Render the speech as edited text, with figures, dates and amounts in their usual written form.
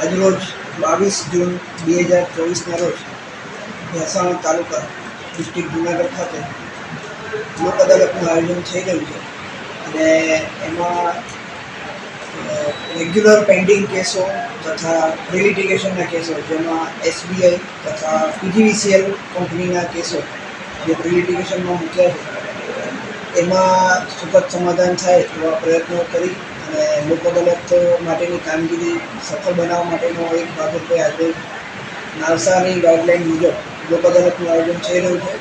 આજરોજ 22 જૂન 2024ના રોજ ભેંસાણ તાલુકા ડિસ્ટ્રિક્ટ જુનાગઢ ખાતે લોક અદાલતનું આયોજન થઈ રહ્યું છે અને એમાં રેગ્યુલર પેન્ડિંગ કેસો તથા પ્રી-લિટિગેશનના કેસો જેમાં SBI તથા PGVCL કંપનીના કેસો જે પ્રી-લિટિગેશનમાં મૂક્યા છે એમાં સુખદ સમાધાન થાય એવા પ્રયત્નો કરી અને લોક અદાલત માટેની કામગીરી સફળ બનાવવા માટેનો એક ભાગરૂપે આજે નાલસાની ગાઈડલાઇન મુજબ લોક અદાલતનું આયોજન થઈ રહ્યું છે।